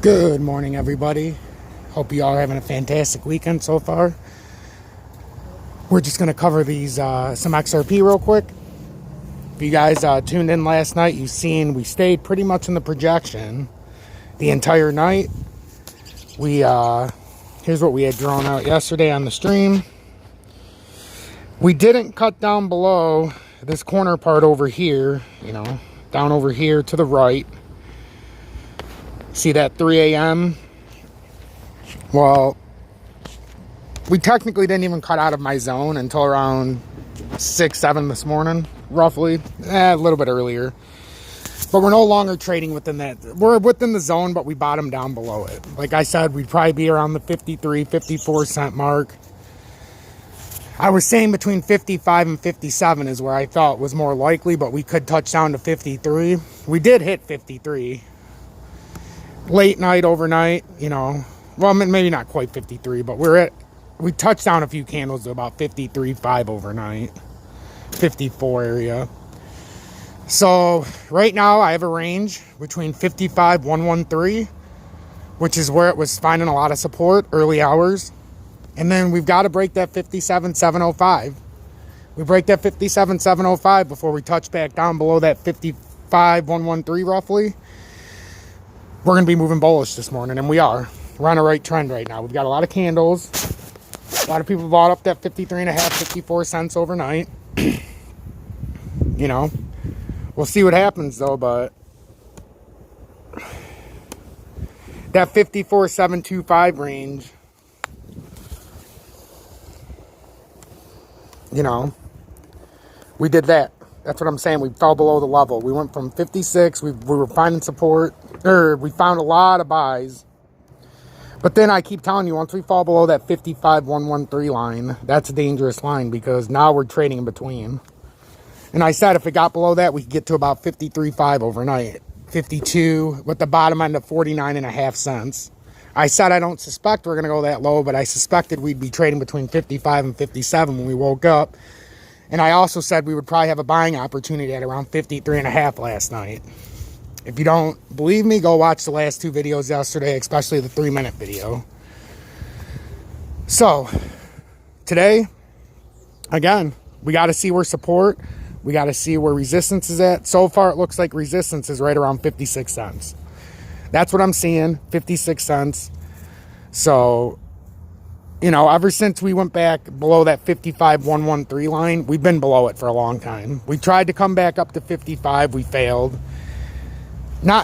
Good morning, everybody. Hope you all are having a fantastic weekend so far. We're just going to cover these some XRP real quick. If you guys tuned in last night, you've seen we stayed pretty much in the projection the entire night. Here's what we had drawn out yesterday on the stream. We didn't cut down below this corner part over here, down over here to the right. See that 3 a.m.? Well, we technically didn't even cut out of my zone until around 6, 7 this morning, roughly. A little bit earlier. But we're no longer trading within that. We're within the zone, but we bottomed down below it. Like I said, we'd probably be around the 53, 54 cent mark. I was saying between 55 and 57 is where I thought was more likely, but we could touch down to 53. We did hit 53. Late night, overnight, well, maybe not quite 53, but we touched down a few candles to about 53.5 overnight, 54 area. So right now I have a range between 55.113, which is where it was finding a lot of support early hours. And then we've got to break that 57.705. We break that 57.705 before we touch back down below that 55.113 roughly. We're going to be moving bullish this morning, and we are. We're on a right trend right now. We've got a lot of candles. A lot of people bought up that 53.5, 54 cents overnight. We'll see what happens, though, but that 54.725 range, we did that. That's what I'm saying. We fell below the level. We went from 56. We were finding support. We found a lot of buys. But then I keep telling you, once we fall below that 55.113 line, that's a dangerous line because now we're trading in between. And I said if it got below that, we could get to about 53.5 overnight. 52 with the bottom end of 49.5 cents. I said I don't suspect we're going to go that low, but I suspected we'd be trading between 55 and 57 when we woke up. And I also said we would probably have a buying opportunity at around 53.5 last night. If you don't believe me, go watch the last two videos yesterday, especially the 3-minute video. So, today, again, we got to see where support, we got to see where resistance is at. So far, it looks like resistance is right around 56 cents. That's what I'm seeing, 56 cents. So, ever since we went back below that 55.113 line, we've been below it for a long time. We tried to come back up to 55. We failed.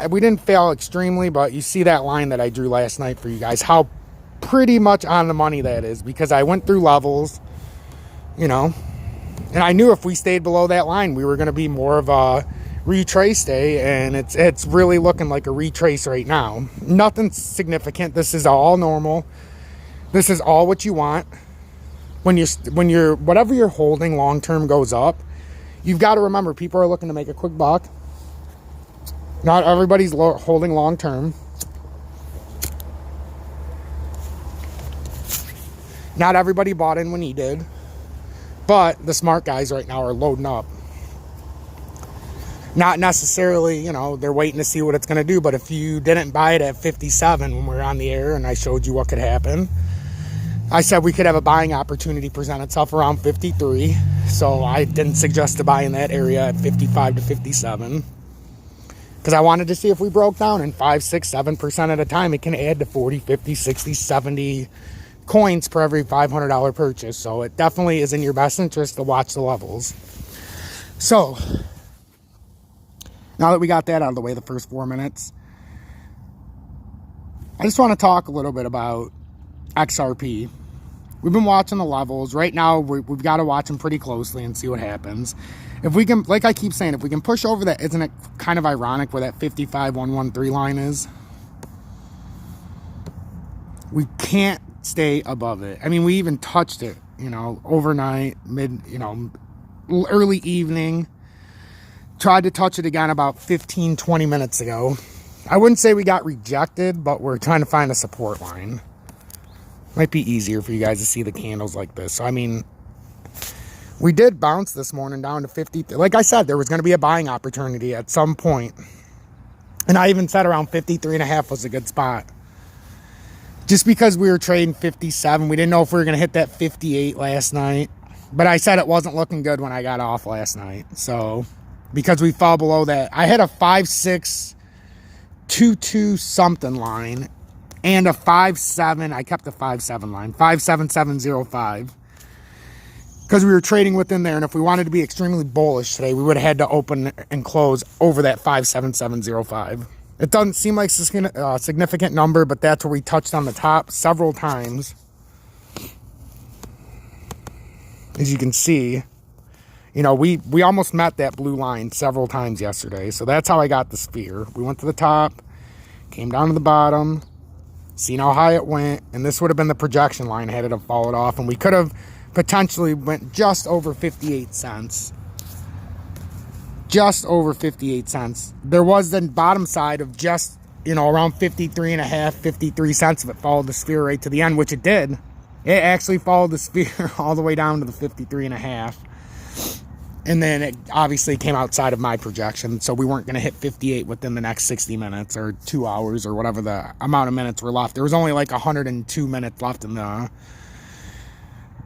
We didn't fail extremely, but you see that line that I drew last night for you guys, how pretty much on the money that is, because I went through levels, and I knew if we stayed below that line, we were going to be more of a retrace day, and it's really looking like a retrace right now. Nothing significant. This is all normal. This is all what you want. When you're whatever you're holding long term goes up, you've got to remember people are looking to make a quick buck. Not everybody's holding long term. Not everybody bought in when he did. But the smart guys right now are loading up. Not necessarily, they're waiting to see what it's going to do. But if you didn't buy it at 57 when we were on the air and I showed you what could happen, I said we could have a buying opportunity present itself around 53. So I didn't suggest to buy in that area at 55 to 57. Because I wanted to see if we broke down in 5, 6, 7% at a time. It can add to 40, 50, 60, 70 coins per every $500 purchase. So it definitely is in your best interest to watch the levels. So, now that we got that out of the way, the first 4 minutes, I just want to talk a little bit about XRP. We've been watching the levels. Right now, we've got to watch them pretty closely and see what happens. If we can, like I keep saying, if we can push over that, isn't it kind of ironic where that 55.113 line is? We can't stay above it. I mean, we even touched it, overnight, early evening. Tried to touch it again about 15, 20 minutes ago. I wouldn't say we got rejected, but we're trying to find a support line. Might be easier for you guys to see the candles like this. So, we did bounce this morning down to 50. Like I said, there was going to be a buying opportunity at some point. And I even said around 53.5 was a good spot. Just because we were trading 57, we didn't know if we were going to hit that 58 last night. But I said it wasn't looking good when I got off last night. So, because we fell below that, I had a 5.622 something line and a 5.7. I kept the 5.7 line, 5.7705. Because we were trading within there, and if we wanted to be extremely bullish today, we would have had to open and close over that 5.7705. It doesn't seem like a significant number, but that's where we touched on the top several times. As you can see, you know, we almost met that blue line several times yesterday. So that's how I got the sphere. We went to the top, came down to the bottom, seen how high it went, and this would have been the projection line had it have followed off, and we could have potentially went just over 58 cents. Just over 58 cents. There was the bottom side of just, you know, around 53 and a half, 53 cents if it followed the sphere right to the end, which it did. It actually followed the sphere all the way down to the 53 and a half. And then it obviously came outside of my projection, so we weren't going to hit 58 within the next 60 minutes or 2 hours or whatever the amount of minutes were left. There was only like 102 minutes left in the,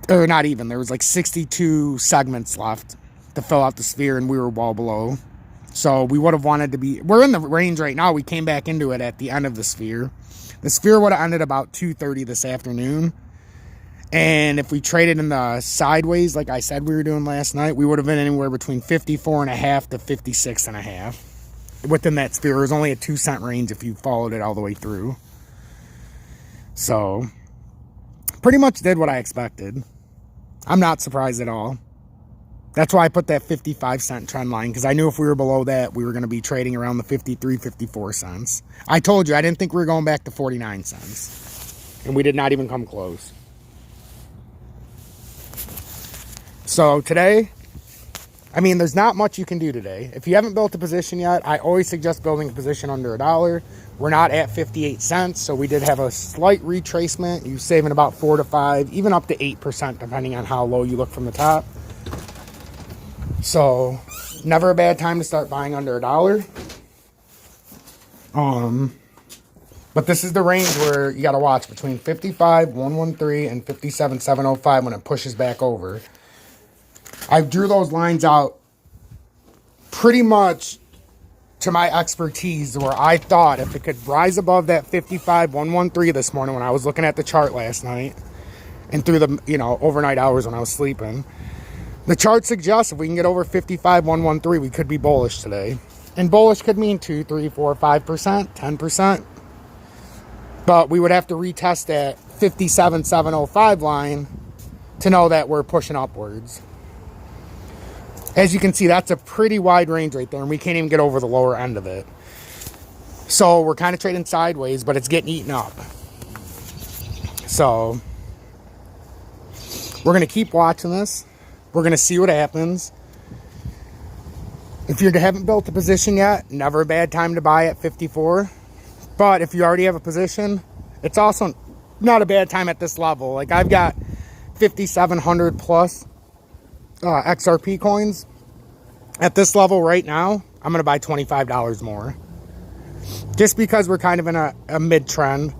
or not even, there was like 62 segments left to fill out the sphere, and we were well below. So we would have wanted to be, we're in the range right now. We came back into it at the end of the sphere. The sphere would have ended about 2:30 this afternoon. And if we traded in the sideways, like I said we were doing last night, we would have been anywhere between 54 and a half to 56 and a half within that sphere. It was only a 2 cent range if you followed it all the way through. So pretty much did what I expected. I'm not surprised at all. That's why I put that 55 cent trend line, because I knew if we were below that, we were going to be trading around the 53, 54 cents. I told you, I didn't think we were going back to 49 cents. And we did not even come close. So today, I mean, there's not much you can do today. If you haven't built a position yet, I always suggest building a position under $1. We're not at 58 cents, so we did have a slight retracement. You're saving about 4 to 5, even up to 8%, depending on how low you look from the top. So, never a bad time to start buying under $1. But this is the range where you got to watch between 55,113 and 57,705 when it pushes back over. I drew those lines out pretty much to my expertise, where I thought if it could rise above that 55,113 this morning when I was looking at the chart last night and through the, you know, overnight hours when I was sleeping, the chart suggests if we can get over 55,113, we could be bullish today. And bullish could mean 2, 3, 4, 5%, 10%. But we would have to retest that 57,705 line to know that we're pushing upwards. As you can see, that's a pretty wide range right there, and we can't even get over the lower end of it. So we're kind of trading sideways, but it's getting eaten up. So we're going to keep watching this. We're going to see what happens. If you haven't built a position yet, never a bad time to buy at 54. But if you already have a position, it's also not a bad time at this level. Like, I've got 5,700 plus XRP coins. At this level right now, I'm going to buy $25 more. Just because we're kind of in a mid-trend.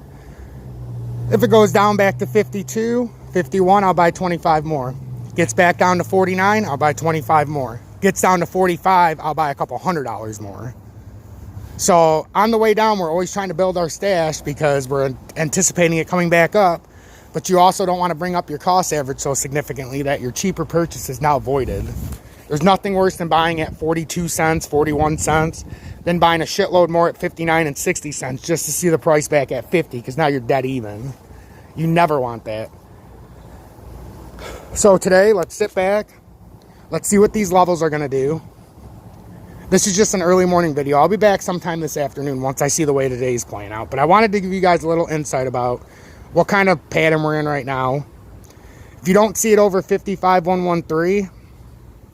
If it goes down back to 52, 51, I'll buy 25 more. Gets back down to 49, I'll buy 25 more. Gets down to 45, I'll buy a couple $100 more. So on the way down, we're always trying to build our stash because we're anticipating it coming back up. But you also don't want to bring up your cost average so significantly that your cheaper purchase is now voided. There's nothing worse than buying at 42 cents, 41 cents, than buying a shitload more at 59 and 60 cents just to see the price back at 50, because now you're dead even. You never want that. So today, let's sit back. Let's see what these levels are going to do. This is just an early morning video. I'll be back sometime this afternoon once I see the way today's playing out. But I wanted to give you guys a little insight about what kind of pattern we're in right now. If you don't see it over 55,113,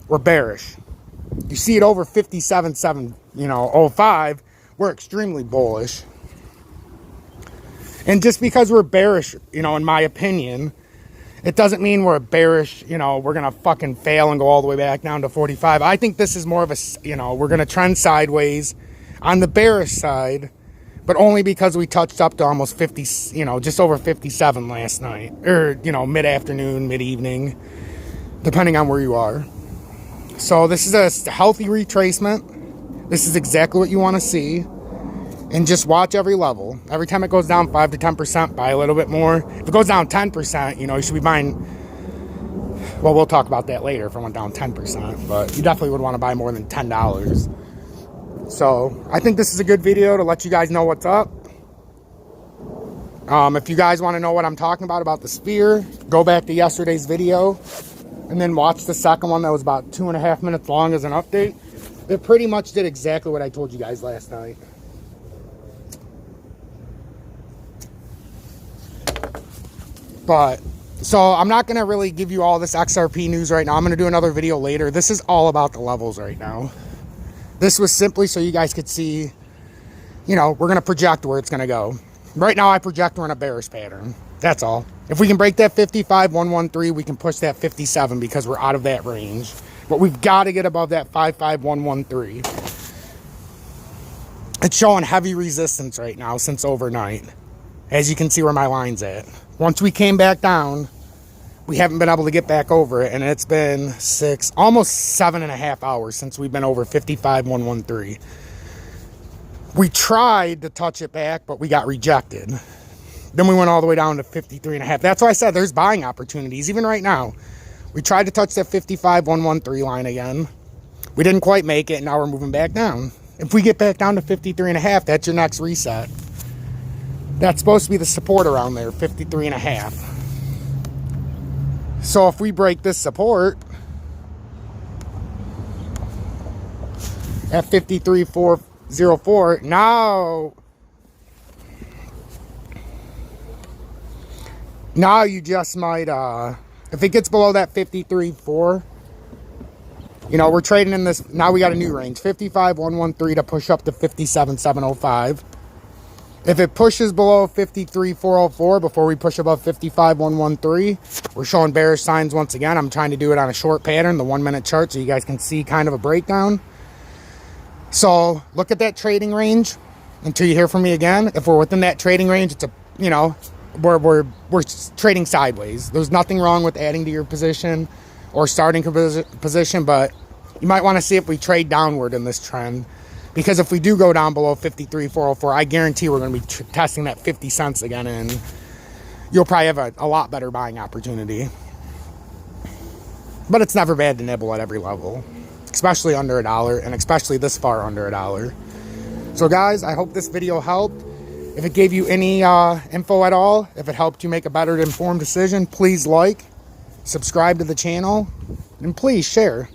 we're bearish. You see it over 57,705, we're extremely bullish. And just because we're bearish, you know, in my opinion, it doesn't mean we're bearish, you know, we're going to fucking fail and go all the way back down to 45. I think this is more of a, you know, we're going to trend sideways. On the bearish side, but only because we touched up to almost 50, you know, just over 57 last night, or, you know, mid-afternoon, mid-evening, depending on where you are. So this is a healthy retracement. This is exactly what you want to see. And just watch every level. Every time it goes down 5 to 10%, buy a little bit more. If it goes down 10%, you know, you should be buying, well, we'll talk about that later if it went down 10%, but you definitely would want to buy more than $10. So I think this is a good video to let you guys know what's up. If you guys want to know what I'm talking about the sphere, go back to yesterday's video and then watch the second one that was about 2.5 minutes long as an update. It pretty much did exactly what I told you guys last night. But so I'm not going to really give you all this XRP news right now. I'm going to do another video later. This is all about the levels right now. This was simply so you guys could see, you know, we're going to project where it's going to go. Right now, I project we're in a bearish pattern. That's all. If we can break that 55,113, we can push that 57 because we're out of that range. But we've got to get above that 55,113. It's showing heavy resistance right now since overnight. As you can see where my line's at. Once we came back down, we haven't been able to get back over it, and it's been almost 7.5 hours since we've been over 55,113. We tried to touch it back, but we got rejected. Then we went all the way down to 53.5. That's why I said there's buying opportunities, even right now. We tried to touch that 55,113 line again. We didn't quite make it, and now we're moving back down. If we get back down to 53.5, that's your next reset. That's supposed to be the support around there, 53.5. So if we break this support at 53,404, now you just might, if it gets below that 53.4, you know, we're trading in this, now we got a new range, 55,113 to push up to 57,705. If it pushes below 53,404 before we push above 55,113, we're showing bearish signs once again. I'm trying to do it on a short pattern, the 1 minute chart, so you guys can see kind of a breakdown. So look at that trading range until you hear from me again. If we're within that trading range, it's a, you know, we're trading sideways. There's nothing wrong with adding to your position or starting position, but you might want to see if we trade downward in this trend. Because if we do go down below 53,404, I guarantee we're going to be testing that 50 cents again, and you'll probably have a lot better buying opportunity. But it's never bad to nibble at every level, especially under $1, and especially this far under $1. So guys, I hope this video helped. If it gave you any info at all, if it helped you make a better informed decision, please like, subscribe to the channel, and please share,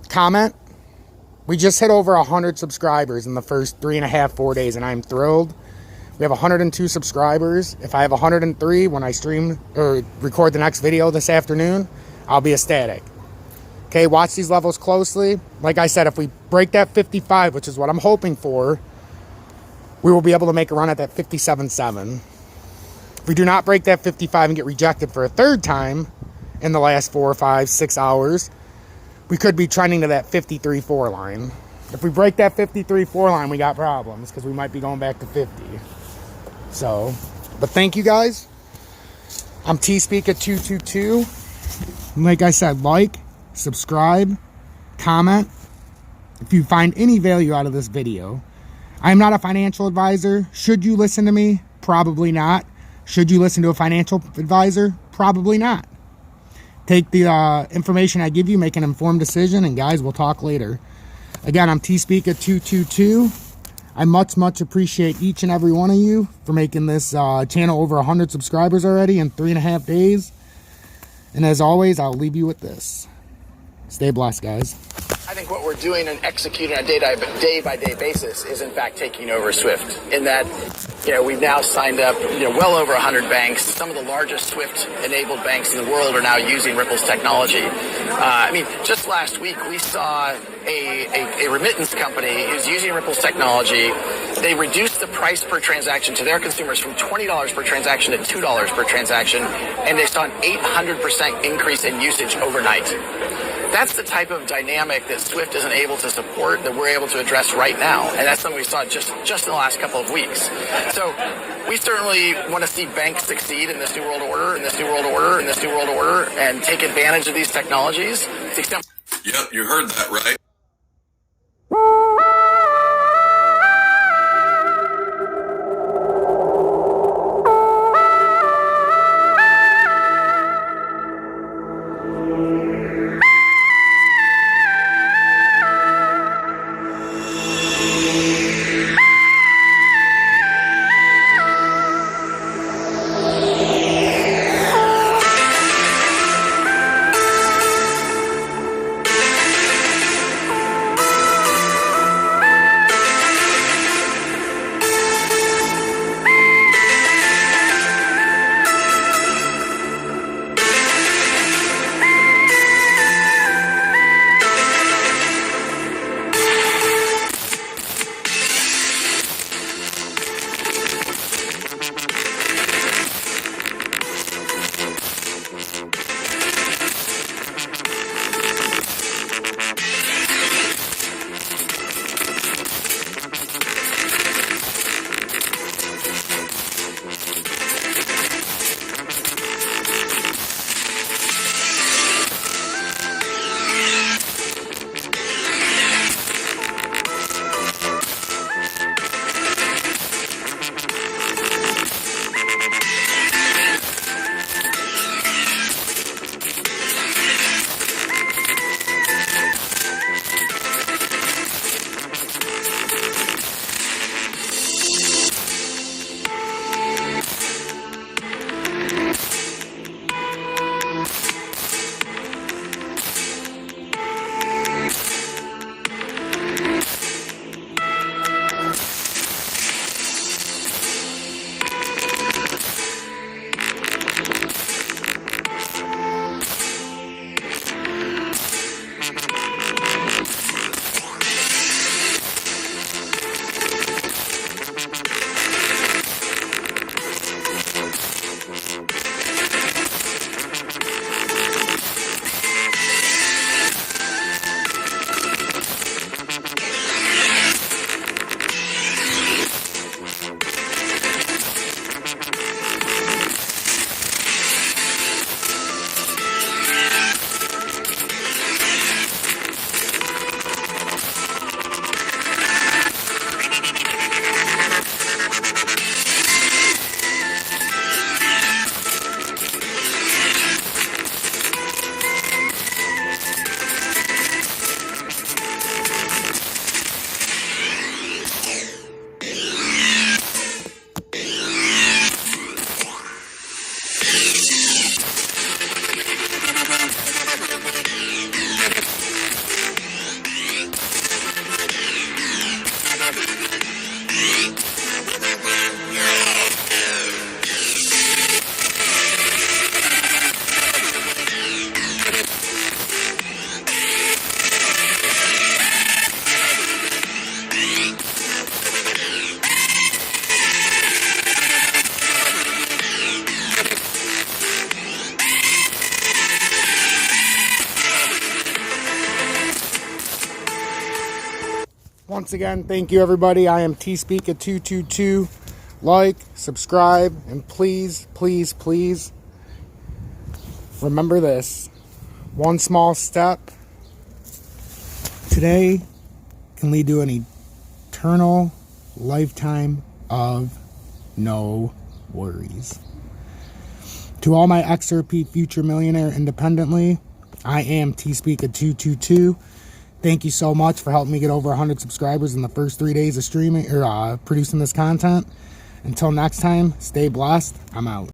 comment. We just hit over 100 subscribers in the first 3.5-4 days, and I'm thrilled. We have 102 subscribers. If I have 103 when I stream or record the next video this afternoon, I'll be ecstatic. Okay, watch these levels closely. Like I said, if we break that 55, which is what I'm hoping for, we will be able to make a run at that 57.7. If we do not break that 55 and get rejected for a third time in the last 4, 5, 6 hours, we could be trending to that 53.4 line. If we break that 53.4 line, we got problems because we might be going back to 50. So, but thank you guys. I'm TSpeaker222. Like I said, like, subscribe, comment. If you find any value out of this video, I am not a financial advisor. Should you listen to me? Probably not. Should you listen to a financial advisor? Probably not. Take the information I give you, make an informed decision, and guys, we'll talk later. Again, I'm TSpeaker222. I much appreciate each and every one of you for making this channel over 100 subscribers already in 3.5 days. And as always, I'll leave you with this. Stay blessed, guys. I think what we're doing and executing on a day-by-day basis is, in fact, taking over SWIFT. In that, you know, we've now signed up, well over 100 banks. Some of the largest SWIFT-enabled banks in the world are now using Ripple's technology. Just last week we saw a remittance company who's using Ripple's technology. They reduced the price per transaction to their consumers from $20 per transaction to $2 per transaction, and they saw an 800% increase in usage overnight. That's the type of dynamic that Swift isn't able to support that we're able to address right now. And that's something we saw just in the last couple of weeks. So we certainly want to see banks succeed in this new world order, and take advantage of these technologies. To the extent. Yep, you heard that right. Once again, thank you everybody. I am TSpeak222. Like, subscribe, and please, please, please remember this. One small step today can lead to an eternal lifetime of no worries. To all my XRP Future Millionaire independently, I am TSpeak222. Thank you so much for helping me get over 100 subscribers in the first 3 days of streaming or producing this content. Until next time, stay blessed. I'm out.